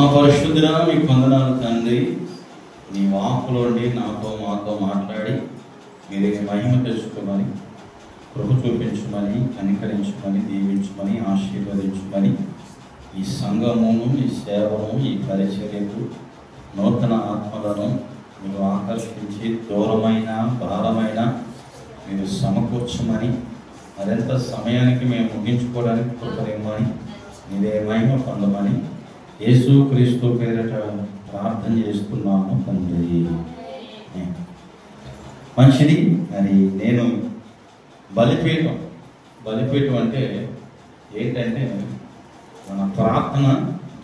మహాపరిశుద్ధుడా మీకు వందనాలు తండ్రి. నీ వాక్కులోండి నాతో మాతో మాట్లాడి మీరే మహిమ తెలుసుకోమని, కృప చూపించమని, కనికరించమని, దీవించమని, ఆశీర్వదించమని, ఈ సంఘమును, ఈ సేవను, ఈ పరిచర్యకు నూతన ఆత్మలను మీరు ఆకర్షించి దూరమైన భారమైన మీరు సమకూర్చమని, మరింత సమయానికి మేము ముగించుకోవడానికి కృపనివ్వమని, మీరే మహిమ పొందమని యేసు క్రీస్తు పేరిట ప్రార్థన చేస్తున్నాము తండ్రి. మంచిది. మరి నేను బలిపీఠం అంటే ఏంటంటే మన ప్రార్థన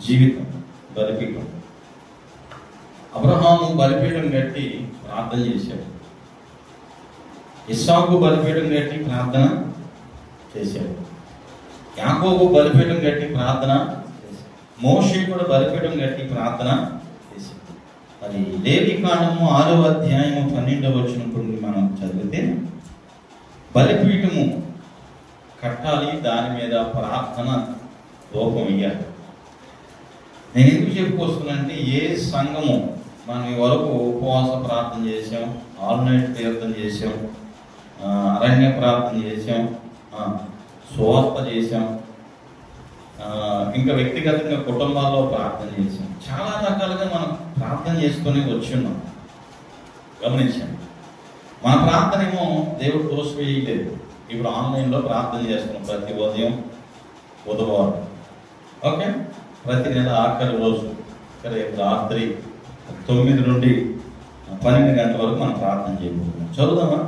జీవితం. బలిపీఠం అబ్రహాము బలిపీఠం కట్టి ప్రార్థన చేశాడు. ఇస్సాకు బలిపీఠం కట్టి ప్రార్థన చేశాడు. యాకోబు బలిపీఠం కట్టి ప్రార్థన చేశాడు. మోషే కూడా బలిపీఠం కట్టి ప్రార్థన చేశాడు. మరి లేవికాండము 6వ అధ్యాయము 12వ వచనం నుండి మనం చదివితే బలిపీఠము కట్టాలి, దాని మీద ప్రార్థన రూపం ఇయ్యాలి. నేను ఎందుకు చెప్పుకొస్తున్నానంటే, ఏ సంఘము మనం ఈ వరకు ఉపవాస ప్రార్థన చేసాం, ఆల్ నైట్ తీర్థం చేసాం, అరణ్య ప్రార్థన చేసాం, సువార్త చేసాం, ఇంకా వ్యక్తిగతంగా కుటుంబాల్లో ప్రార్థన చేసాం. చాలా రకాలుగా మనం ప్రార్థన చేసుకొని వచ్చున్నాం. గమనించాం. మన ప్రార్థన ఏమో దేవుడు తోసివేయలేదు. ఇప్పుడు ఆన్లైన్లో ప్రార్థన చేస్తున్నాం ప్రతి ఉదయం, బుధవారం. ఓకే, ప్రతి నెల ఆఖరి రోజు రేపు రాత్రి 9 నుండి 12 గంటల వరకు మనం ప్రార్థన చేయబోతున్నాం. చదువుదామా?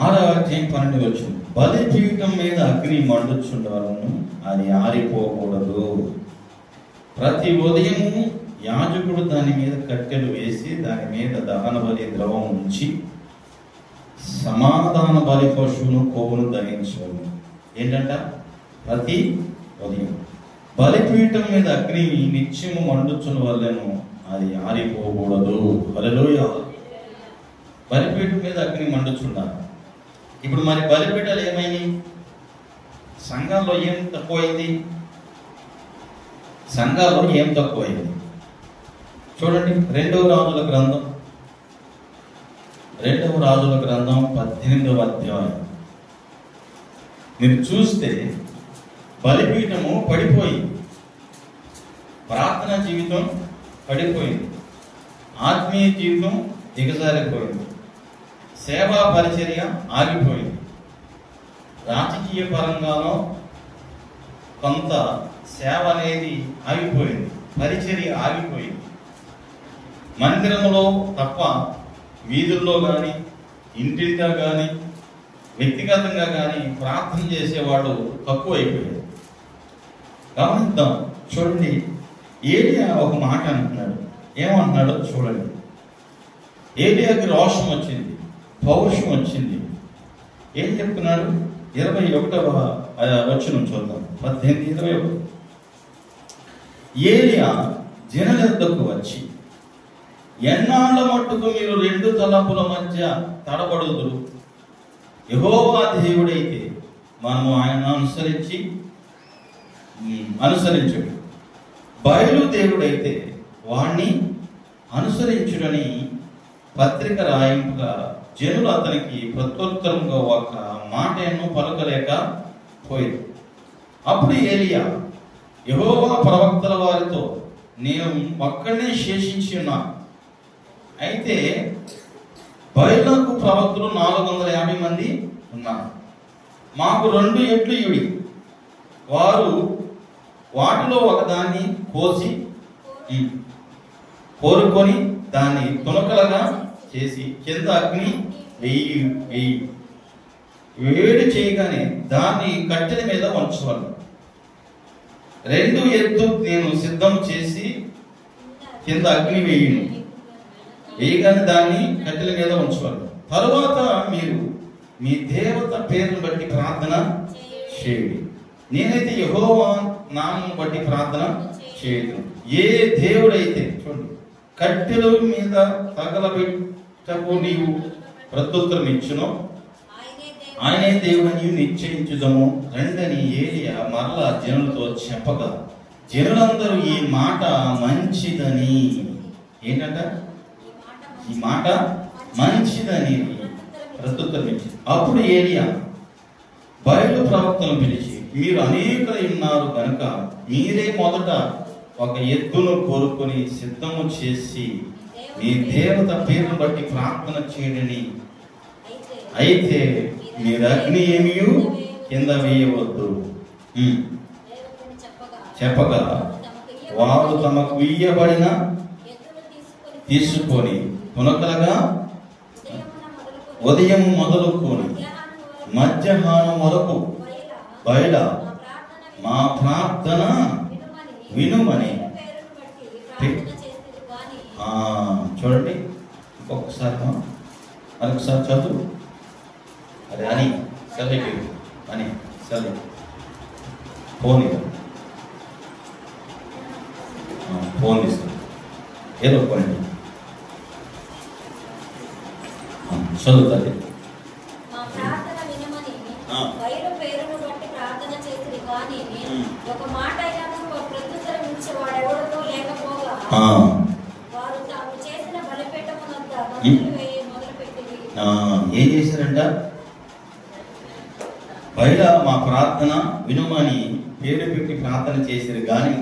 6వ అధ్యాయం 12 వచ్చింది. బలిపీఠం మీద అగ్ని మండుచుండవలను, అది ఆరిపోకూడదు. ప్రతి ఉదయము యాజకుడు దాని మీద కట్టెలు వేసి దాని మీద దహన బలి ద్రవం ఉంచి సమాధాన బలి పశువును కొవ్వును దహించాలి. ఏంటంట? ప్రతి ఉదయం బలిపీఠం మీద అగ్ని నిత్యము మండుచున్న వల్లను, అది ఆరిపోకూడదు. హల్లెలూయా. బలిపీఠం మీద అగ్ని మండుచుండాలి. ఇప్పుడు మరి బలిపీఠాలు ఏమైనాయి? సంఘాల్లో ఏం తక్కువైంది? సంఘాల్లో ఏం తక్కువైంది? చూడండి, 2వ రాజుల గ్రంథం 18వ అధ్యాయం మీరు చూస్తే బలిపీఠము పడిపోయింది, ప్రార్థనా జీవితం పడిపోయింది, ఆత్మీయ జీవితం దిగజారిపోయింది, సేవా పరిచర్య ఆగిపోయింది, రాజకీయ పరంగానో కొంత సేవ అనేది ఆగిపోయింది, పరిచర్య ఆగిపోయింది. మందిరంలో తప్ప వీధుల్లో కానీ, ఇంటింటా కానీ, వ్యక్తిగతంగా కానీ ప్రార్థన చేసేవాడు తక్కువ అయిపోయాడు. గమనిద్దాం. చూడండి, ఏలియా ఒక మాట అంటున్నాడు. ఏమంటున్నాడో చూడండి. ఏలియాకి రోషం వచ్చింది, పౌరుషం వచ్చింది. ఏం చెప్తున్నాడు? 21వ వచనం చూద్దాం. 18:21. ఏలియా జనుల యొద్దకు వచ్చి, ఎన్నాళ్ళ మట్టుకు మీరు 2 తలంపుల మధ్య తడబడుదురు? యెహోవా దేవుడైతే మనము ఆయన అనుసరించుడు, బయలు దేవుడైతే వాణ్ణి అనుసరించుడని పత్రిక రాయింపుగా జనులు అతనికి ప్రత్యుత్తరంగా ఒక మాటను పలకలేక పోయింది. అప్పుడు ఏలియా యెహోవా ప్రవక్తల వారితో, నేను ఒక్కడే శేషించి ఉన్నా, అయితే బయలుకు ప్రవక్తలు 450 మంది ఉన్నారు. మాకు 2 ఎడ్లు ఇవి. వారు వాటిలో ఒకదాన్ని కోరుకొని దాన్ని తునకలుగా చేసి కింద అగ్ని వేడి చేయగానే దాన్ని కట్టెల మీద ఉంచవాలి. 2 ఎద్దు నేను సిద్ధం చేసి కింద అగ్ని వేయగానే దాన్ని కట్టెల మీద ఉంచవాలి. తరువాత మీరు మీ దేవత పేరును బట్టి ప్రార్థన చేయండి. నేనైతే యెహోవా నామం బట్టి ప్రార్థన చేయదు. ఏ దేవుడైతే చూడండి కట్టెల మీద తగలబెట్టకు నీవు ప్రత్యుత్తరం ఇచ్చునో ఆయనే దేవుడని నిశ్చయించుదము రండని ఏలియా మరలా జనులతో చెప్పగా జనులందరూ ఈ మాట మంచిదని, ఏంటంట, ఈ మాట మంచిదని ప్రత్యుత్తరం ఇచ్చింది. అప్పుడు ఏలియా బయలు ప్రవక్తను పిలిచి, మీరు అనేకులు ఉన్నారు కనుక మీరే మొదట ఒక ఎద్దును కోరుకొని సిద్ధము చేసి మీ దేవత పేరును బట్టి ప్రార్థన చేయడని, అయితే మీరు అగ్ని ఏమీ కింద వేయవద్దు చెప్పగా వారు తమకు ఇయ్యబడిన తీసుకొని పునకలుగా ఉదయం మొదలుకొని మధ్యాహ్నం వరకు బయట మా ప్రార్థన వినుమని. చూడండి, ఇంకొకసారి మరొకసారి చదువు. అరే అని చదివి అని చదువు ఫోన్ ఫోన్ ఇస్తాను, ఏదో పోనీ చదువుతుంది. ఏం చేశారంట? బయట మా ప్రార్థన వినుమని పేరు పెట్టి ప్రార్థన చేశారు కానీ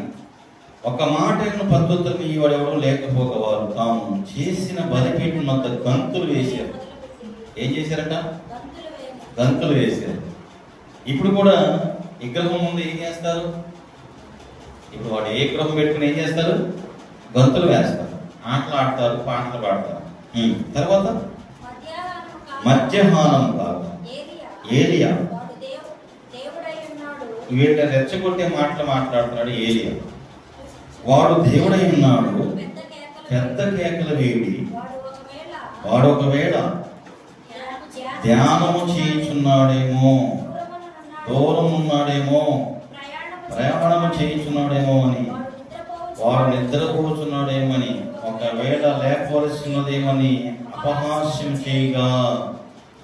ఒక మాటను పద్ధతులు ఇవ్వడం లేకపోగా వారు తాము చేసిన బలిపీఠం వద్ద గంతులు వేశారు. ఏం చేశారట? గంతులు వేశారు. ఇప్పుడు కూడా విగ్రహం ముందు ఏం చేస్తారు? ఇప్పుడు వాడు ఏ విగ్రహం పెట్టుకుని ఏం చేస్తారు? గంతులు వేస్తారు, ఆటలు ఆడతారు, పాటలు పాడతారు. తర్వాత మధ్యాహ్నం కాదు ఏలియా వీళ్ళ రెచ్చగొట్టే మాటలు మాట్లాడుతున్నాడు ఏలియా. వాడు దేవుడై ఉన్నాడు, పెద్ద కేకల వేడి, వాడు ఒకవేళ ధ్యానము చేయుచున్నాడేమో, దూరం ఉన్నాడేమో, ప్రయాణము చేయుచున్నాడేమో అని, వాడు నిద్రపోతున్నాడేమని, ఒకవేళ లేపవలసినదేమని అపహాస్యం చేయగా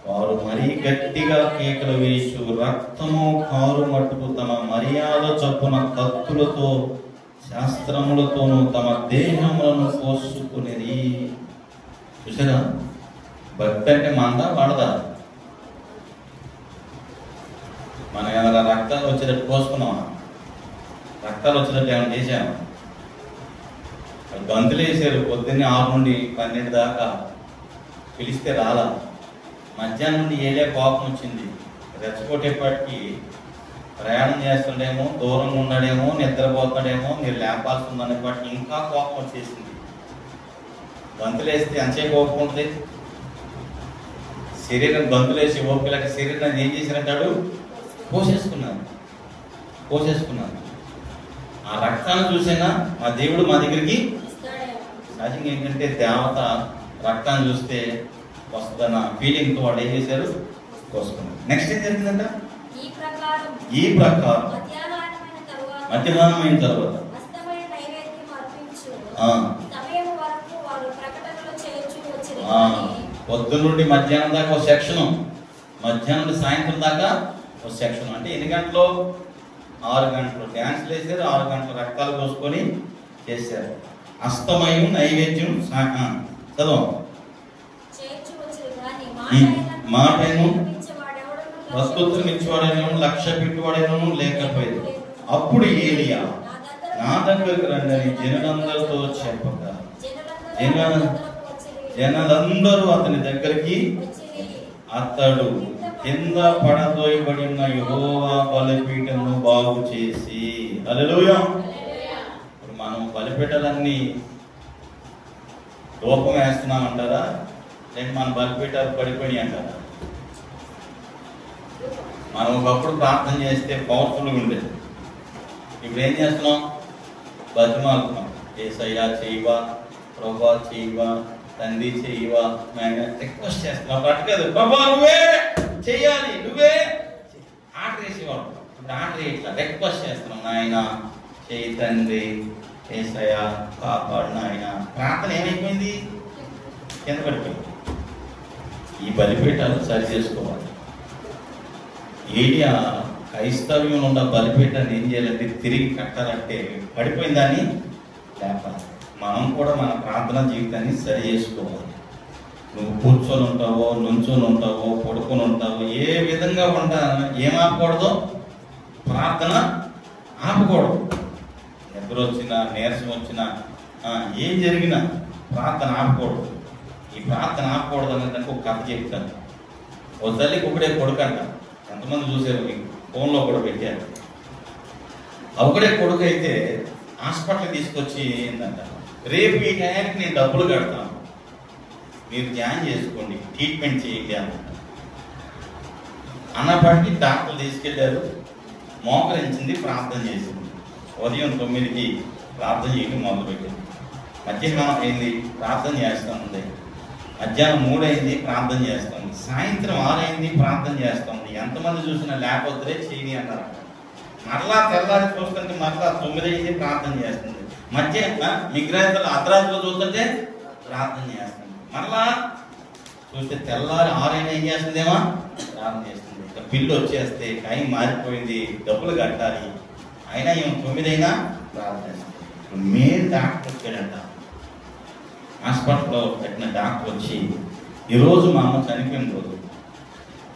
వారు మరీ గట్టిగా కేకలు వేసు రక్తము కారు మట్టుకు తమ మర్యాద చొప్పున కత్తులతో శాస్త్రములతోనూ తమ దేహములను కోసుకునేది. చూసారా? భక్తి అంటే మందా పడదా? మనం ఏమైనా రక్తాలు వచ్చేటట్టు కోసుకున్నామా? రక్తాలు వచ్చేటట్టు ఏమైనా చేసామా? గంతులు వేసారు పొద్దున్నే 6 నుండి 12 దాకా, పిలిస్తే రాలా. మధ్యాహ్నం నుండి ఏలే కోపం వచ్చింది, రెచ్చగొట్టేపటికి ప్రయాణం చేస్తుండేమో, దూరంగా ఉన్నాడేమో, నిద్రపోతాడేమో, మీరు లేపాల్సి ఉందనేపటికి ఇంకా కోపం వచ్చేసింది. గంతులేస్తే ఎంతసేపు కోపం ఉంటుంది? శరీరం గంతులేసి ఓపికలకి శరీరాన్ని ఏం చేశారంటాడు? పోసేసుకున్నాను. ఆ రక్తాన్ని చూసేనా మా దేవుడు మా దగ్గరికి సహజంగా ఏంటంటే దేవత రక్తాన్ని చూస్తే వస్తుందన్న ఫీలింగ్తో వాళ్ళు ఏం చేశారు? కోసుకున్నారు. నెక్స్ట్ ఏం జరిగిందంట? ఈ ప్రకారం మధ్యాహ్నం అయిన తర్వాత పొద్దున్న నుండి మధ్యాహ్నం దాకా ఒక సెక్షను, మధ్యాహ్నం నుండి సాయంత్రం దాకా ఒక సెక్షన్. అంటే ఎన్ని గంటలు? 6 గంటలు డ్యాన్స్లు వేసారు, 6 గంటలు రక్తాలు కోసుకొని చేశారు. అస్తమయం నైవేద్యం చదవం మాటను ప్రస్తుతం ఇచ్చేవాడేనో లక్ష్య పెట్టువాడేనో లేకపోయేది. అప్పుడు ఏలియా నా దగ్గరకు రండి జనులందరితో చెప్పగా జనులందరూ అతని దగ్గరికి అతడు కింద పడదోయబడిన యెహోవా బలిపీఠమును బాగు చేసి. హల్లెలూయా. ఇప్పుడు మనం బలిపీఠాలన్నీ లోపం వేస్తున్నాం అంటారా, లేక మన బలిపీఠాలు పడిపోయి అంటారా? మనం ఒకప్పుడు ప్రార్థన చేస్తే పవర్ఫుల్గా ఉండేది. ఇప్పుడు ఏం చేస్తున్నాం? బతిమాలుతున్నాం. యేసయ్యా చేయవా, ప్రభువా చేయవా, తండ్రి చేయవా, ఆయన రిక్వెస్ట్ చేస్తున్నాం. పట్టుకోదు ప్రభా నువ్వే చెయ్యాలి, నువ్వే ఆర్డర్ వేసేవాడు. ఇప్పుడు ఆర్డర్ ఇట్లా రిక్వెస్ట్ చేస్తున్నాం. నాయన చేయి తండ్రి, యేసయ్యా కాపాడు నాయన. ప్రార్థన ఏమైపోయింది? కింద పడిపోయింది. ఈ బలిపీఠాలు సరి చేసుకోవాలి. ఏలియా క్రైస్తవ్యంలో ఉన్న బలిపీఠాన్ని ఏం చేయాలంటే తిరిగి కట్టాలంటే పడిపోయిన దాన్ని లేపాలి. మనం కూడా మన ప్రార్థనా జీవితాన్ని సరి చేసుకోవాలి. నువ్వు కూర్చొని ఉంటావో, నుంచొని ఉంటావో, పడుకొని ఉంటావో, ఏ విధంగా ఉంటా ఏం ఆపకూడదు, ప్రార్థన ఆపకూడదు. నిద్ర వచ్చినా, నీరసం వచ్చినా, ఏం జరిగినా ప్రార్థన ఆపకూడదు. ఈ ప్రార్థన ఆపకూడదు అనేదానికి ఒక కథ చెప్తాను. ఓ తల్లికి ఒకడే కొడుకు అంట. ఎంతమంది చూసారు, మీకు ఫోన్లో కూడా పెట్టారు. ఒకడే కొడుకు అయితే హాస్పిటల్కి తీసుకొచ్చి ఏంటంట, రేపు ఈ టయానికి నేను డబ్బులు కడతాను, మీరు జాయిన్ చేసుకోండి, ట్రీట్మెంట్ చేయండి అన్నప్పటికీ డాక్టర్లు తీసుకెళ్ళారు. మోకరించింది, ప్రార్థన చేసింది. ఉదయం 9కి ప్రార్థన చేయడం మొదలుపెట్టింది. మధ్యాహ్నం అయింది, ప్రార్థన చేస్తూ ఉంది. మధ్యాహ్నం 3 అయింది, ప్రార్థన చేస్తుంది. సాయంత్రం 6 అయింది, ప్రార్థన చేస్తుంది. ఎంతమంది చూసినా లేకపోతే చేయని అన్నారు. మరలా తెల్లారి చూస్తుంటే మరలా 9 అయింది, ప్రార్థన చేస్తుంది. మిగ్రాయితలు అర్ధరాత్రిలో చూస్తుంటే ప్రార్థన చేస్తుంది. మరలా చూస్తే తెల్లారి 6 అయినా ఏం చేస్తుందేమో ప్రార్థన చేస్తుంది. ఇక బిల్లు వచ్చేస్తే టైం మారిపోయింది, డబ్బులు కట్టాలి, అయినా ఏమో 9 అయినా ప్రార్థన చేస్తుంది. మెయిన్ డాక్టర్ వచ్చాడంట. హాస్పిటల్లో పెట్టిన డాక్టర్ వచ్చి, ఈరోజు మా అమ్మ చనిపోయిన రోజు,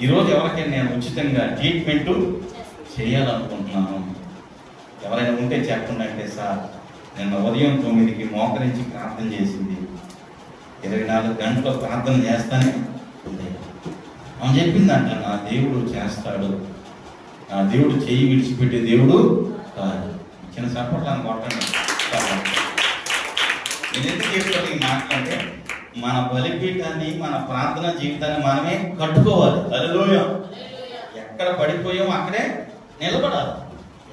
ఈరోజు ఎవరికైనా నేను ఉచితంగా ట్రీట్మెంట్ చేయాలనుకుంటున్నాను, ఎవరైనా ఉంటే చెప్పండి అంటే, సార్ నిన్న ఉదయం 9కి మోకరించి ప్రార్థన చేసింది, 24 గంటలు ప్రార్థన చేస్తానే ఉంది. ఆమె చెప్పిందంట, నా దేవుడు చేస్తాడు, నా దేవుడు చేయి విడిచిపెట్టే దేవుడు కాదు. చిన్న సపోర్ట్లను కొట్టండి. నేను ఎందుకు చెప్తాను ఈ మాట్లాడితే, మన బలిపీఠాన్ని, మన ప్రార్థన జీవితాన్ని మనమే కట్టుకోవాలి. హల్లెలూయా. ఎక్కడ పడిపోయాం అక్కడే నిలబడాలి,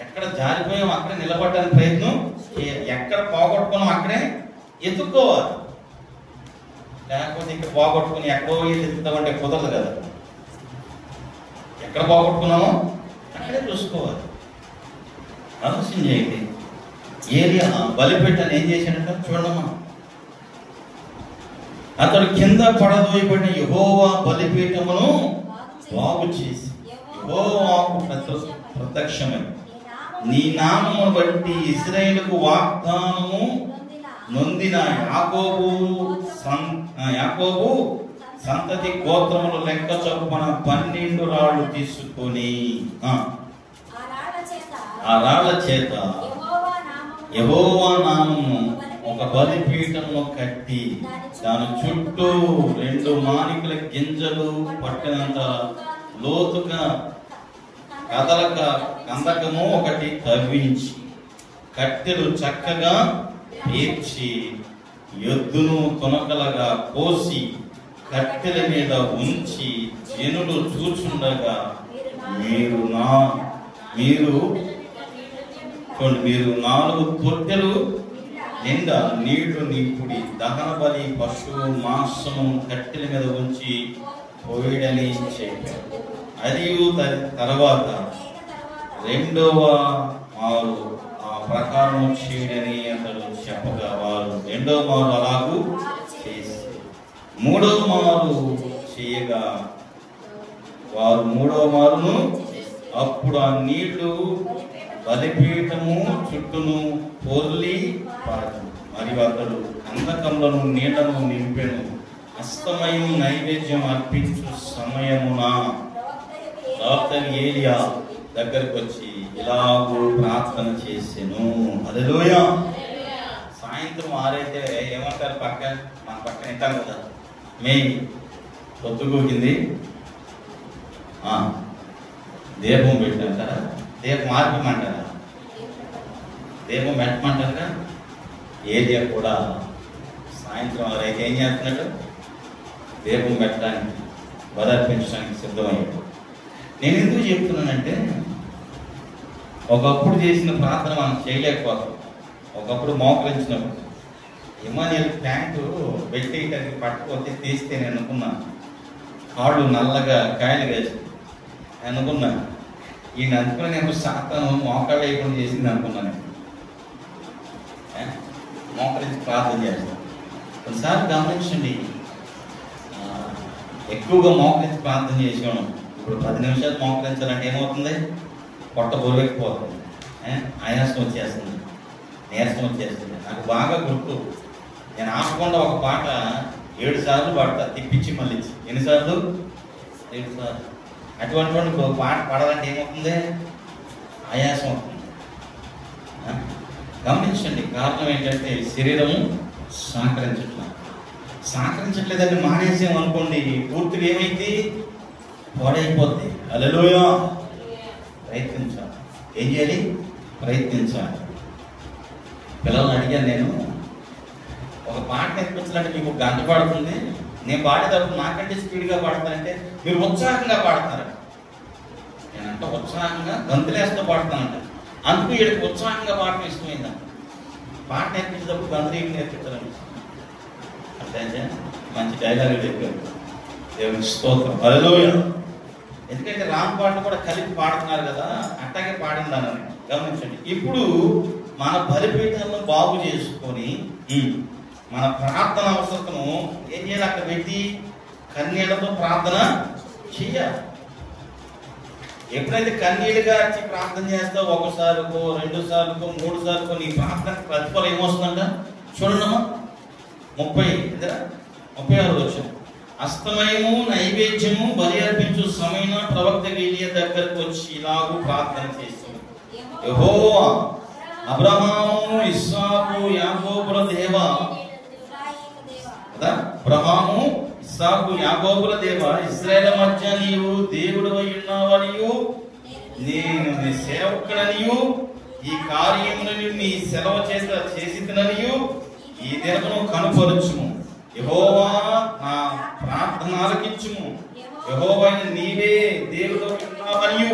ఎక్కడ జారిపోయాం అక్కడే నిలబడడానికి ప్రయత్నం చేయాలి, ఎక్కడ పోగొట్టుకున్నాం అక్కడే ఎత్తుక్కోవాలి. లేకపోతే ఇక్కడ పోగొట్టుకుని ఎక్కడో ఎత్తుతామంటే కుదరదు కదా. ఎక్కడ పోగొట్టుకున్నామో అక్కడే చూసుకోవాలి. ఆలోచన చేయండి. ఏరియా బలిపీఠాన్ని ఏం చేశాడంట చూడమ్మా. అతడు కింద పడదోయబడిన యెహోవా బలిపీఠమును బాగు చేసి యెహోవాకు ప్రత్యక్షమై, నీ నామమును బట్టి ఇశ్రాయేలుకు వాగ్దానము నొందిన యాకోబు సంతతి గోత్రములు లెక్క చొప్పున 12 రాళ్ళు తీసుకొని ఆ రాళ్ల చేత యెహోవా నామము ఒక బలిపీఠమును కట్టి దాని చుట్టూ 2 మానికల గింజలు పట్టినంత లోతుగా కదలక కందకము ఒకటి తవ్వించి, కట్టెలు చక్కగా పేర్చి, ఎద్దును తునకలుగా కోసి కట్టెల మీద ఉంచి, జనులు చూచుండగా మీరు 4 తొట్టెలు నిండా నీళ్లు నింపుడి, దహన బలి పశువు మాంసము కట్టెల మీద ఉంచి పోయిడని చెప్పారు. అది తర్వాత 2వ మారు ఆ ప్రకారం చేయడని అతడు చెప్పగా, వారు 2వ మారు అలాగూ చేసి 3వ మారు చేయగా, వారు 3వ మారును అప్పుడు ఆ నీళ్లు బలిపీఠము చుట్టూను పొర్లి పారదు. మరియు అతడు కందకములను నీళ్లను నింపెను. అస్తమయం నైవేద్యం అర్పించు సమయమున ఏలియా దగ్గరకు వచ్చి ఇలాగూ ప్రార్థన చేసెను. హల్లెలూయా. సాయంత్రం 6 అయితే ఏమంటారు, మన పక్కన వింటాం కదా, మెయిన్ పొద్దుగూకింది, దీపం పెట్టంటారా, దీపం ఆర్పమంటారా, దీపం పెట్టమంటారా. ఏలియా కూడా సాయంత్రం 6 అయితే ఏం చేస్తున్నాడు, దీపం పెట్టడానికి, బలర్పించడానికి సిద్ధమయ్యాడు. నేను ఎందుకు చెప్తున్నానంటే, ఒకప్పుడు చేసిన ప్రార్థన మనం చేయలేకపోతాం. ఒకప్పుడు మోకరించినప్పుడు ఇమానియల్ ట్యాంకు పెట్టేయటానికి పట్టుకోతే తీస్తే నేను అనుకున్నాను, కాళ్ళు నల్లగా కాయలు వేసి అనుకున్నాను. ఈయన అనుకున్న నేను శాతం మోకాళ్ళు వేయకుండా చేసింది అనుకున్నాను. మోకరించి ప్రార్థన చేస్తాను. కొన్నిసార్లు గమనించండి, ఎక్కువగా మోకరించి ప్రార్థన చేసాను. ఇప్పుడు 10 నిమిషాలు మోకరించాలంటే ఏమవుతుంది, పొట్ట బొరువెక్కిపోతుంది, ఆయాసం వచ్చేస్తుంది, నీరసం వచ్చేస్తుంది. నాకు బాగా గుర్తు, నేను ఆపకుండా ఒక పాట 7 సార్లు పాడతా, తిప్పించి మళ్ళీ ఇచ్చి. ఎన్నిసార్లు? 7 సార్లు. అటువంటి ఒక పాట పాడాలంటే ఏమవుతుంది? ఆయాసం అవుతుంది. గమనించండి, కారణం ఏంటంటే శరీరము సహకరించట్లేదని మానేసామనుకోండి, పూర్తిగా ఏమైంది? పాడైపోద్ది. హల్లెలూయా. ప్రయత్నించాలి. ఏం చేయాలి? ప్రయత్నించాలి. పిల్లల్ని అడిగాను నేను, ఒక పాట నేర్పించాలంటే మీకు 1 గంట పడుతుంది, నేను పాడేటప్పుడు నాకంటే స్పీడ్గా పాడతానంటే మీరు ఉత్సాహంగా పాడతారు. నేనంటే ఉత్సాహంగా గంతులేస్తూ పాడతానంట. అందుకు వీడికి ఉత్సాహంగా పాడటం ఇష్టమైందంట. పాట నేర్పించేటప్పుడు గంతులు నేర్పించాలని అంటే మంచి డైలాగులు చెప్పారు. దేవుని స్తోత్రం. హల్లెలూయా. ఎందుకంటే రామ్ పాటలు కూడా కలిపి పాడుతున్నారు కదా, అట్టాగే పాడిందానని గమనించండి. ఇప్పుడు మన బలిపీఠాలను బాగు చేసుకొని మన ప్రార్థన అవసరతను ఏం చేయాలి? అక్కడ పెట్టి కన్నీళ్లతో ప్రార్థన చెయ్యాలి. ఎప్పుడైతే కన్నీళ్ళుగా వచ్చి ప్రార్థన చేస్తావు, 1 సార్లుకో 2 సార్లుకో 3 సార్లుకో నీ ప్రార్థనకు ప్రతిఫలం ఏమొస్తుందంట? చూడమ్మా, 36 వచ్చాం. అస్తమయము నైవేద్యము బలి అర్పించు సమయన ప్రవక్త ఏలియా దగ్గరకు వచ్చి ఇలాగూ ప్రార్థన చేస్తుంది. యెహోవా, అబ్రహాము, ఇస్సాకు, యాకోబుల దేవా కదా, అబ్రహాము, ఇస్సాకు, యాకోబుల దేవా, ఇశ్రాయేలు మధ్య నీవు దేవుడు అయి ఉన్నావనియు నేను నీ సేవకుడనియు ఈ కార్యములను నీ సెలవు చేత చేసిననియు ఈ దినమును కనుపరచుము. యెహోవా, నా ప్రార్థన ఆలకించుము. యెహోవా, నీవే దేవుడు ఉన్నావనియు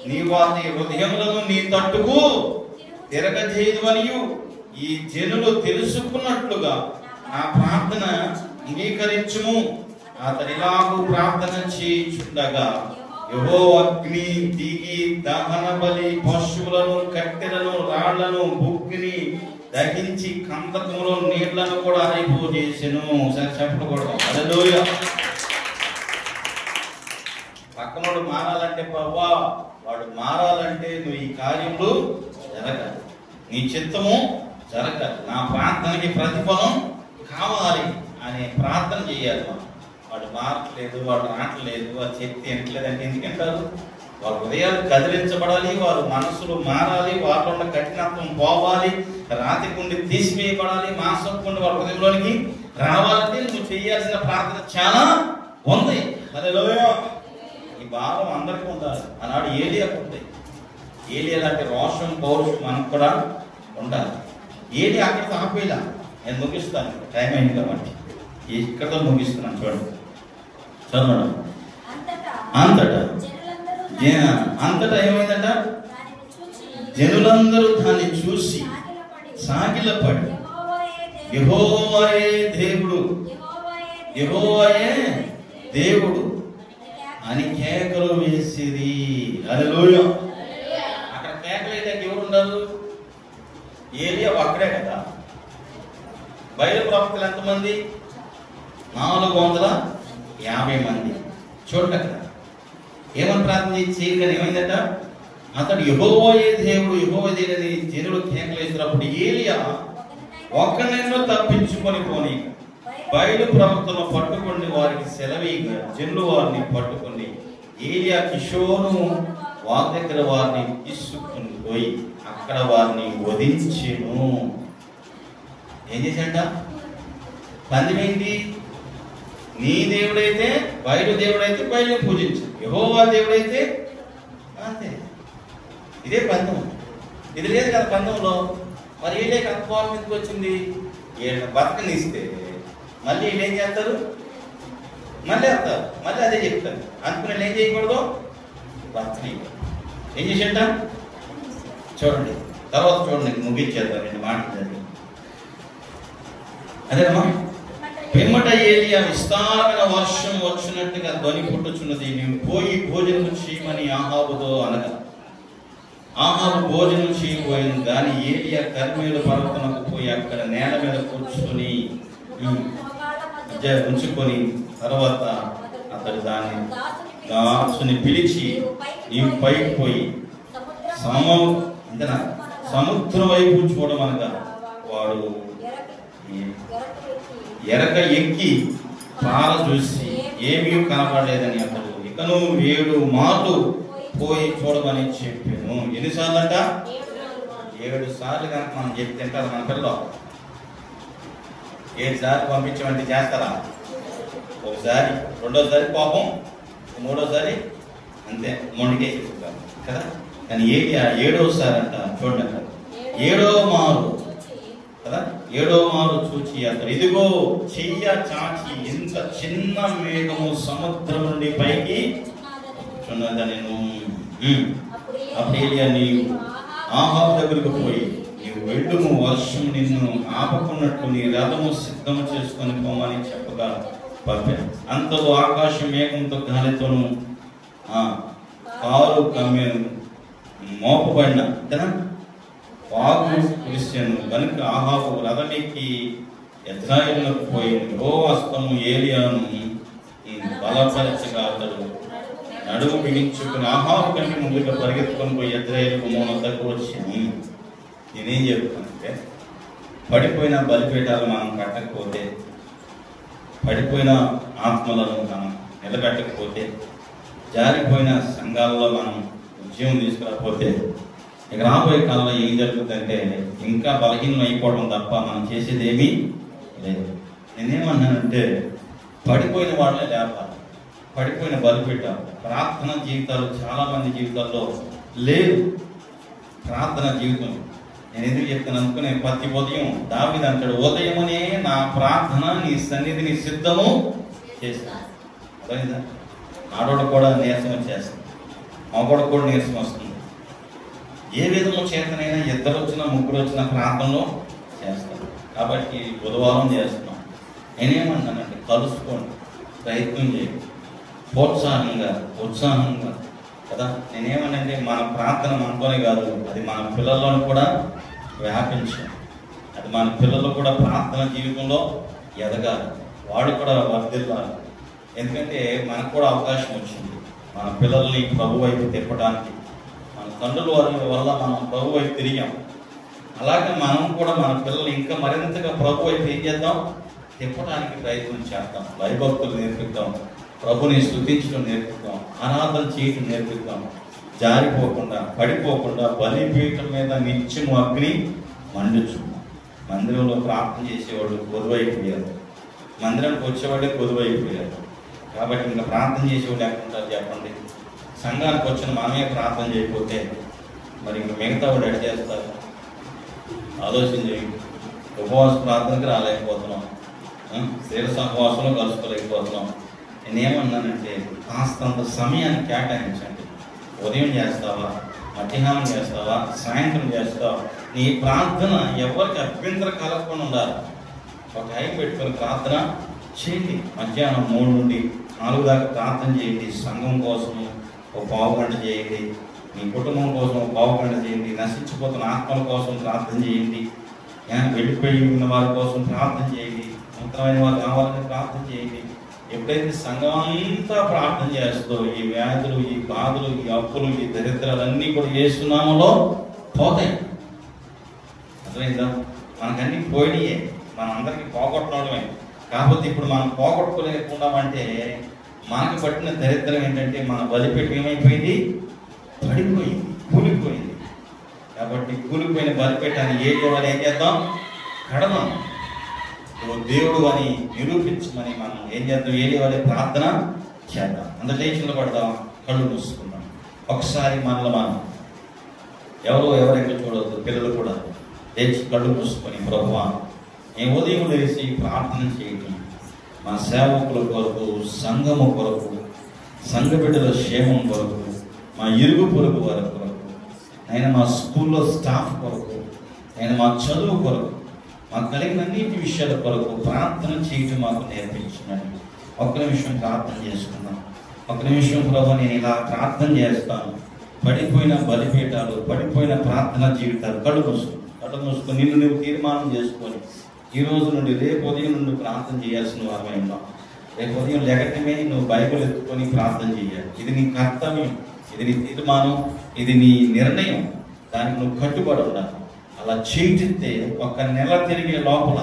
నీ వారి హృదయములను నీ తట్టుకు తిరగజేయువనియు ఈ జనులు తెలుసుకున్నట్లుగా నా ప్రార్థన అంగీకరించుము. అతనిలాగు ప్రార్థన చేయుచుండగా యెహోవా అగ్ని దిగి దహన బలి పశువులను, కట్టెలను, రాళ్లను, బుగ్గిని దహించి కందకములో నీళ్లను కూడా అయిపోజేసెను. చెప్పకూడదు. హల్లెలూయా. పక్కనోడు మారాలంటే ప్రభువా, వాడు మారాలంటే నువ్వు ఈ కార్యములు జరగాలి, నీ చిత్తము జరగాలి, నా ప్రార్థనకి ప్రతిఫలం కావాలి అనే ప్రార్థన చేయాలి. వాడు మారట్లేదు, వాడు రావట్లేదు, వాడు చెప్తే ఎంటలేదు అంటే ఎందుకంటారు? వారి హృదయాలు కదిలించబడాలి, వారు మనసులు మారాలి, వారిలో ఉన్న కఠినత్వం పోవాలి, రాతి కుండి తీసివేయబడాలి, మాంసం కుండి వారి హృదయంలోనికి రావాలంటే నువ్వు చేయాల్సిన ప్రార్థన చాలా ఉంది. హల్లెలూయా. ఈ భావం అందరికీ ఉండాలి. ఆనాడు ఏలియాకు ఉంది. ఏలియా లాంటి రోషం, పౌరుషం మనకు కూడా ఉండాలి. ఏలియా అక్కడితో ఆపేలా. నేను ముగిస్తాను, టైం అయింది కాబట్టి ఇక్కడతో ముగిస్తున్నాను. చూడండి, చదవడం. అంతటా ఏమైందంట? జనులందరూ దాన్ని చూసి సాగిలపడి యెహోవాయే దేవుడు, యెహోవాయే దేవుడు అని కేకలు వేసేది. హల్లెలూయా. అక్కడ కేకలు అయితే ఎవరు ఉండరు? ఏలియా ఒక్కడే కదా. బయలు ప్రవక్తలు ఎంతమంది? 450 మంది. చూడండి అక్కడ ఏమని ప్రార్థన చేయగానే ఏమైందట? అతడు యెహోవాయే దేవుడు, యెహోవా దేవుడని జనులు కేకలేసినప్పుడు ఏలియా ఒక్కరినైనా తప్పించుకొని పోని బయలు ప్రవక్తలను పట్టుకొని వారికి సెలవీగా జనులు వారిని పట్టుకొని ఏలియా కిషోను వారి దగ్గర వారిని తీసుకుని పోయి అక్కడ వారిని వధించెను. ఏం చేశాడ? పందెమేంటి? నీ దేవుడైతే బయలు దేవుడైతే బయలు పూజించు, యెహోవా దేవుడైతే అంతే. ఇదే పందెం. ఇది లేదు కదా పందెంలో. మరి వీళ్ళే కన్ఫార్మ్ ఎందుకు వచ్చింది? వీళ్ళని బతకనిస్తే మళ్ళీ వీళ్ళు ఏం చేస్తారు? మళ్ళీ వస్తారు, మళ్ళీ అదే చెప్తారు. అనుకుని ఏం చేయకూడదు? బతకని. ఏం చేసేట? చూడండి, తర్వాత చూడండి, ముగించేద్దాం 2 మాటలు జరిగి. అదేనమ్మా. పిమ్మట ఏలియా విస్తారమైన వర్షం వచ్చినట్టుగా ధ్వని పుట్టుచున్నది. మేము పోయి భోజనం చేయమని ఆహాబుతో అనగా ఆహాబు భోజనం చేయబోయింది. కానీ ఏలియా కర్మేలు పర్వతమునకు పోయి అక్కడ నేల మీద కూర్చొని ఉంచుకొని తర్వాత అతడు దాన్ని దాసుని పిలిచి నీవు పైకి పోయి అంతేనా సముద్రం వైపు చూడడం అనగా వాడు ఎరక ఎక్కి పార చూసి ఏమీ కనపడలేదని అతడు ఇకను 7 మార్లు పోయి చూడమని చెప్పాను. ఎన్నిసార్లు అంట? 7 సార్లు కనుక మనం చెప్తే మన పిల్లలు 7 సార్లు పంపించమంటే చేస్తారా? ఒకసారి, రెండోసారి కోపం, మూడోసారి అంతే మొండికేసేస్తారు కదా. కానీ 7వసారి అంట చూడండి, 7వ మారు కదా, 7వ మారు చూచి అతడు ఇదిగో చెయ్య చాచి ఇంత చిన్న మేఘము సముద్రం నుండి పైకి నేను. అప్పుడు ఏలియా నీవు ఆహాబు దగ్గరకు పోయి నీవు వెళ్ళుము, వర్షం నిన్ను ఆపకున్నట్టు నీ రథము సిద్ధము చేసుకొని పోమని చెప్పగా పంపాను. అంతలో ఆకాశం మేఘంతో గాలితోను కారు కమ్మెను మోపబడిన వాగు కురిశాను కనుక ఆహాబు రథమెక్కి యెజ్రెయేలునకు పోయింది. యెహోవాస్తము ఏలియాను బలపరచగా అతడు నడుము బిగించుకుని ఆహాబు కంటే ముందుగా పరిగెత్తుకొని పోయి యెజ్రెయేలు వద్దకు వచ్చి నేనేం చెప్తానంటే, పడిపోయిన బలిపీఠాలు మనం కట్టకపోతే, పడిపోయిన ఆత్మలను మనం నిలబెట్టకపోతే, జారిపోయిన సంఘాలలో మనం ఉద్యమం తీసుకురాకపోతే ఇక రాబోయే కాలంలో ఏం జరుగుతుందంటే ఇంకా బలహీనం అయిపోవడం తప్ప మనం చేసేది ఏమీ లేదు. నేనేమన్నానంటే పడిపోయిన వాళ్ళే లేపాలి, పడిపోయిన బలిపీఠాలు. ప్రార్థన జీవితాలు చాలా మంది జీవితాల్లో లేదు. ప్రార్థన జీవితం నేను ఎందుకు చెప్తాను అనుకునే, ప్రతి ఉదయం దావీదు అంటాడు, ఉదయమనే నా ప్రార్థన నీ సన్నిధిని సిద్ధము చేస్తాను. అర్థమైందా? ఆడోడు కూడా నీరసం వచ్చేస్తుంది, మగోడు కూడా నీరసం వస్తుంది. ఏ విధము చేతనైనా 2 వచ్చినా 3 వచ్చిన ప్రాంతంలో చేస్తాం. కాబట్టి బుధవారం చేస్తున్నాం. నేనేమన్నానంటే కలుసుకోండి, ప్రయత్నం చేయండి, ప్రోత్సాహంగా ఉత్సాహంగా కదా. నేనేమనంటే మన ప్రార్థన మనతోనే కాదు, అది మన పిల్లలను కూడా వ్యాపించాలి. అది మన పిల్లలు కూడా ప్రార్థన జీవితంలో ఎదగాలి, వాడు కూడా వర్ధిల్లాలి. ఎందుకంటే మనకు కూడా అవకాశం వచ్చింది మన పిల్లల్ని ప్రభు వైపు తిప్పడానికి. మన తండ్రుల వల్ల మనం ప్రభు వైపు తిరిగాం. అలాగే మనం కూడా మన పిల్లలు ఇంకా మరింతగా ప్రభు వైపు ఏం చేద్దాం, తిప్పడానికి ప్రయత్నం చేద్దాం. భయభక్తులు నేర్పిద్దాం, ప్రభుని స్తుతించడం నేర్పిద్దాం, ఆరాధన చేయడం నేర్పిద్దాం. జారిపోకుండా పడిపోకుండా బలిపీఠం మీద నిత్యము అగ్ని మండుచు. మందిరంలో ప్రార్థన చేసేవాళ్ళు కొదువైపోయారు, మందిరానికి వచ్చేవాళ్ళే కొదువైపోయారు. కాబట్టి ఇంకా ప్రార్థన చేసేవాళ్ళు ఎక్కడుంటారు చెప్పండి? సంఘానికి వచ్చిన మనమే ప్రార్థన చేయకపోతే మరి ఇంకా మిగతా వాడు ఎడ చేస్తారు? ఆలోచన చేయండి. ఉపవాస ప్రార్థనకి రాలేకపోతున్నాం, శీల సహవాసంలో కలుసుకోలేకపోతున్నాం. నేనేమన్నానంటే కాస్తంత సమయాన్ని కేటాయించండి. ఉదయం చేస్తావా, మధ్యాహ్నం చేస్తావా, సాయంత్రం చేస్తావా, నీ ప్రార్థన ఎవరికి అభ్యంతరం కలగకుండా ఉండాలి. ఒక టైం పెట్టుకొని ప్రార్థన చేయండి. మధ్యాహ్నం 3 నుండి 4 దాకా ప్రార్థన చేయండి. సంఘం కోసం ఒక 1/2 గంట చేయండి, మీ కుటుంబం కోసం ఒక 1/2 గంట చేయండి, నశించిపోతున్న ఆత్మల కోసం ప్రార్థన చేయండి, వెళ్ళిపోయి ఉన్న వారి కోసం ప్రార్థన చేయండి, నూతనమైన వారు కావాలని ప్రార్థన చేయండి. ఎప్పుడైతే సంఘం అంతా ప్రార్థన చేస్తుందో ఈ వ్యాధులు, ఈ బాధలు, ఈ అప్పులు, ఈ దరిద్రాలన్నీ కూడా యేసు నామములో పోతాయి. అర్థమైందా? మనకన్నీ పోయినాయే, మనందరికీ పోగొట్టడమే. కాకపోతే ఇప్పుడు మనం పోగొట్టుకోలేకుండామంటే మనకు పట్టిన దరిద్రం ఏంటంటే మన బలిపీఠం ఏమైపోయింది, పడిపోయింది, కూలిపోయింది. కాబట్టి కూలిపోయిన బలిపీఠాన్ని ఏం చేద్దాం, కడదాం. దేవుడు అని నిరూపించమని మనం ఏం చేద్దాం, ఏలియా ప్రార్థన చేద్దాం. అందరూ లేచిలో పడదాం, కళ్ళు మూసుకుందాం. ఒకసారి మనలో మనం ఎవరైనా చూడవద్దు, పిల్లలు కూడా లేచి కళ్ళు మూసుకొని ప్రభువా నేను ఉదయం లేచి ప్రార్థన చేయటం మా సేవకుల కొరకు, సంఘము కొరకు, సంఘ బిడ్డల క్షేమం కొరకు, మా ఇరుగు పొరుగు వారి కొరకు, నేను మా స్కూల్లో స్టాఫ్ కొరకు, నేను మా చదువు కొరకు, మాకు కలిగిన అన్నిటి విషయాల కొరకు ప్రార్థన చేయటం మాకు నేర్పించినట్టు. ఒక్క నిమిషం ప్రార్థన చేసుకుందాం. ఒక్క నిమిషం ప్రభు నేను ఇలా ప్రార్థన చేస్తాను. పడిపోయిన బలిపీఠాలు, పడిపోయిన ప్రార్థన జీవితాలు కళ్ళు మూసుకొని నిన్ను నువ్వు తీర్మానం చేసుకొని ఈ రోజు నుండి రేపు ఉదయం నుండి ప్రార్థన చేయాల్సిన వారమై ఉన్నావు. రేపు ఉదయం లెగటమే నువ్వు బైబిల్ ఎత్తుకొని ప్రార్థన చేయాలి. ఇది నీ కర్తవ్యం. ఇది నీ తీర్మానం, ఇది నీ నిర్ణయం, దానికి నువ్వు కట్టుబడి ఉండాలి. అలా చేయితే 1 నెల తిరిగే లోపల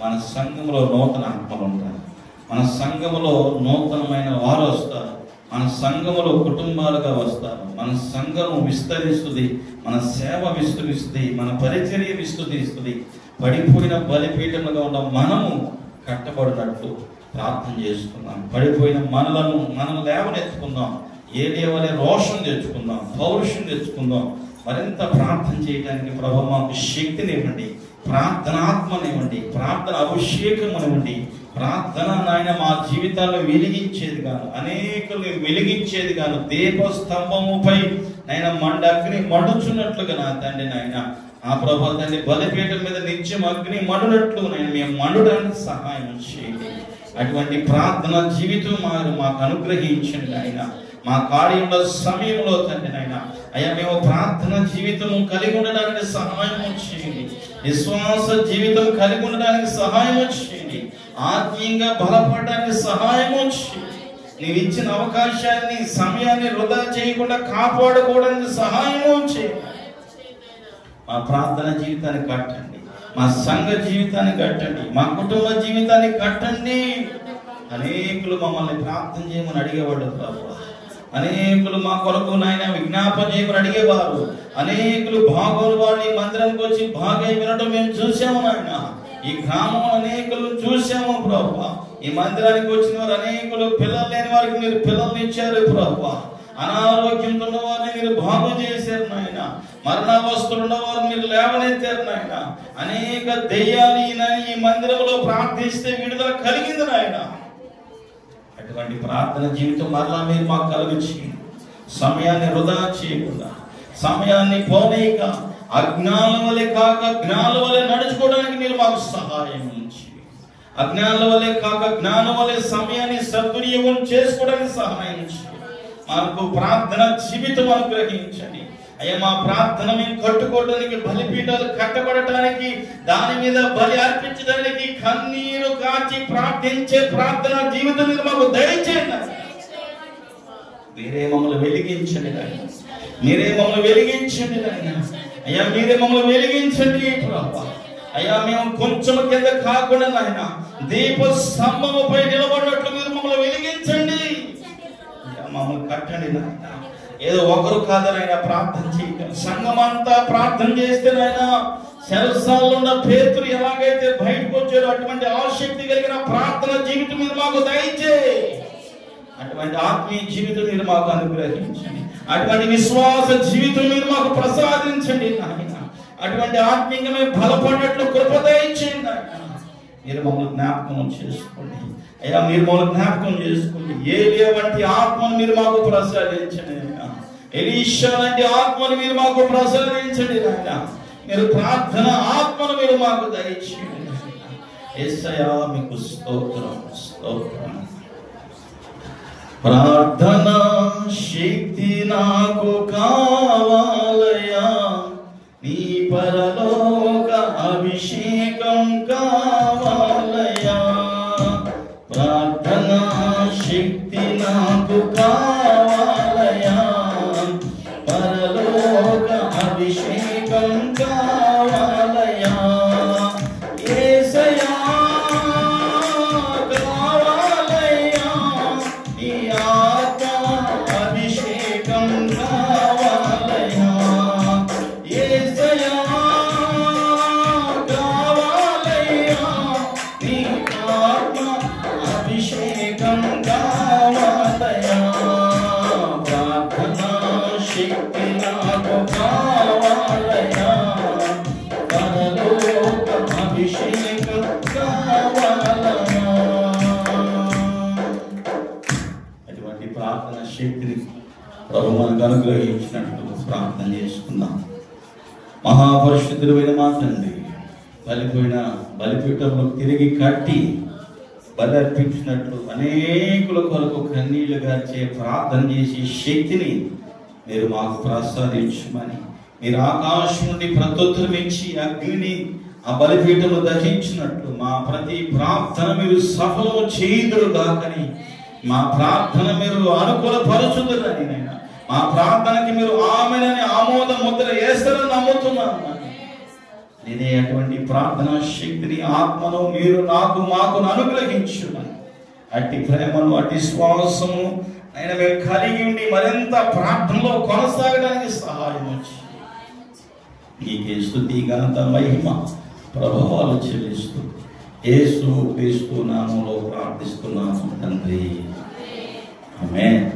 మన సంఘంలో నూతన ఆత్మలు ఉంటారు, మన సంఘములో నూతనమైన వారు వస్తారు, మన సంఘములో కుటుంబాలుగా వస్తారు, మన సంఘము విస్తరిస్తుంది, మన సేవ విస్తరిస్తుంది, మన పరిచర్య విస్తరిస్తుంది. పడిపోయిన బలిపీఠముగా ఉన్న మనము కట్టబడినట్లు ప్రార్థన చేసుకుందాం. పడిపోయిన మనం లేవనెత్తుకుందాం. ఏలియా వలె రోషం తెచ్చుకుందాం, పౌరుషం తెచ్చుకుందాం. మరింత ప్రార్థన చేయడానికి ప్రభు మాకు శక్తినివ్వండి, ప్రార్థనాత్మనివ్వండి, ప్రార్థన అభిషేకమునివ్వండి. ప్రార్థన నాయన మా జీవితాల్లో వెలిగించేది గాను, అనేకుల్ని వెలిగించేది గాను, దీపస్తంభముపై నాయన అగ్ని మండుచున్నట్లుగా నా తండ్రి నాయన ఆ ప్రభు తండ్రి బలిపీఠం మీద నిత్యం అగ్ని మండునట్లు నేను మేము మండడానికి సహాయం చేయండి. అటువంటి ప్రార్థన జీవితం మాకు అనుగ్రహించండి ఆయన. మా కార్యంలో సమయంలో తండ్రి నాయన అయ్యా మేము ప్రార్థన జీవితం కలిగి ఉండడానికి సహాయం చేయండి, విశ్వాస జీవితం కలిగి ఉండడానికి సహాయం చేయండి, ఆత్మీయంగా బలపడడానికి సహాయం చేయండి. నీవు ఇచ్చిన అవకాశాన్ని సమయాన్ని వృధా చేయకుండా కాపాడుకోవడానికి సహాయం చేయండి. మా ప్రార్థన జీవితాన్ని కట్టండి, మా సంఘ జీవితాన్ని కట్టండి, మా కుటుంబ జీవితాన్ని కట్టండి. అనేకులు మమ్మల్ని ప్రార్థన చేయమని అడిగేవాడు ప్రభు, అనేకులు మా కొరకు నాయన విజ్ఞాపన చేయమని అడిగేవారు, అనేకులు భాగోలు వాళ్ళు ఈ మందిరానికి వచ్చి బాగా వినడం మేము చూసాము నాయన. ఈ గ్రామంలో అనేకులు చూసాము ప్రభు. ఈ మందిరానికి వచ్చిన వారు అనేకులు పిల్లలు లేని వారికి మీరు పిల్లల్ని ఇచ్చారు ప్రభు. అనారోగ్యంతో ఉన్న వారిని మీరు బాగు చేశారు నాయన. మరణావస్థలు ఉన్న వారిని మీరు లేవనెత్తారు నాయన. అనేక దెయ్యాలు ఈ మందిరంలో ప్రార్థిస్తే విడుదల కలిగింది నాయన. అటువంటి ప్రార్థన జీవితం మరలా మీరు మాకు కలుగుచి సమయాన్ని వృధా చేయకుండా, సమయాన్ని పోనీక అజ్ఞానుల వలె కాక జ్ఞానుల వలె నడుచుకోవడానికి మీరు మాకు సహాయం చేయండి. అజ్ఞానుల వలె కాక జ్ఞానం వలె సమయాన్ని సద్వినియోగం చేసుకోవడానికి సహాయం చేయండి. మాకు ప్రార్థన జీవితం అనుగ్రహించండి అయ్యా. మా ప్రార్థన మేము కట్టుకోవడానికి, బలిపీఠాలు కట్టబడటానికి, దాని మీద బలి అర్పించడానికి కన్నీరు కాచి ప్రార్థించే ప్రార్థన జీవితం మీద మాకు దయచేయండి. మీరే మమ్మల్ని వెలిగించండి నాయన, మీరే మమ్మల్ని వెలిగించండి నాయన. అయ్యా మీరే మమ్మల్ని వెలిగించండి ప్రభా. అయ్యా మేము కొంచెం కింద కాకుండా నాయన దీప స్తంభముపై నిలబడినట్లు మీరు మమ్మల్ని వెలిగించండి. మమ్మల్ని కట్టండి నాయన. ఏదో ఒకరు కాదనైనా ప్రార్థన చేయగలరు, సంఘం అంతా ప్రార్థన చేస్తే నాయన చెరసాలలో ఉన్న పేతురు ఎలాగైతే బయటకు వచ్చారో అటువంటి ఆసక్తి కలిగిన ప్రార్థన జీవితం మీరు మాకు దయచేయి. అటువంటి ఆత్మీయ జీవితం మీరు మాకు అనుగ్రహించండి, అటువంటి విశ్వాస జీవితం మీరు మాకు ప్రసాదించండి నాయన. అటువంటి ఆత్మీయంగా మేము బలపడినట్లు కృప దయచేయండి నాయన. మీరు మమ్మల్ని జ్ఞాపకం చేసుకోండి అయ్యా, మీరు మమ్మల్ని జ్ఞాపకం చేసుకోండి. ఏలియా వంటి ఆత్మను మీరు మాకు ప్రసాదించండి నాయన. ఎలీషా లాంటి ఆత్మను మీరు మాకు ప్రసాదించండి నాయన. మీరు ప్రార్థన ఆత్మను మీరు మాకు దయచేయండి నాయన. యేసయ్యా మీకు స్తోత్రం, స్తోత్రం. ప్రార్థన శక్తి నాకు కావాలయ్యా, నీ పరలోక అభిషేకం కావాలయ్యా. ప్రార్థన శక్తి నాకు కావాలయ్యా, పరలోక అభిషేకం కావాలయ్యా. యేసయ్యా కావాలయ్యా, నీ ఆత్మ అభిషేకం కావాలయ్యా. యేసయ్యా కావాలయ్యా, నీ ఆత్మ అభిషేకం కావాలయ్యా. ప్రార్థన శక్తి నాకు కావాలయ్యా, పరలోక అభిషేకం కావాలయ్యా. అటువంటి ప్రార్థన శక్తిని ప్రభు మనకు అనుగ్రహించినట్లు ప్రార్థన చేసుకుందాం. మహాపరిశుద్ధుడైన మా తండ్రి, బలిపోయిన బలిపీఠంలో తిరిగి కట్టి బలి అర్పించినట్లు అనేకుల కొరకు కన్నీళ్లు గార్చే ప్రార్థన చేసే శక్తిని మీరు మాకు ప్రసాదించమని, మీరు ఆకాశం నుండి ప్రత్యుత్తరం ఇచ్చి అగ్నిని ఆ బలిపీఠంలో దహించినట్లు మా ప్రతి ప్రార్థన మీరు సఫలము చేయుదురు గాకని, మా ప్రార్థన మీరు అనుకూలపరచుదురని నైనా మా ప్రార్థనకి మీరు ఆమెనని ఆమోద ముద్ర వేస్తారని నమ్ముతున్నాను. నేనే అటువంటి ప్రార్థనా శక్తిని, ఆత్మను మీరు నాకు మాకు అనుగ్రహించున్నాను. అట్టి ప్రేమను, అట్టి విశ్వాసము ఆయన మేము కలిగి ఉండి మరింత ప్రార్థనలో కొనసాగడానికి సహాయం వచ్చి నీకే స్తుతి, ఘనత, మహిమ, ప్రభావాలు చెల్లిస్తూ యేసు క్రీస్తు నామములో ప్రార్థిస్తున్నాము తండ్రి. ఆమేన్.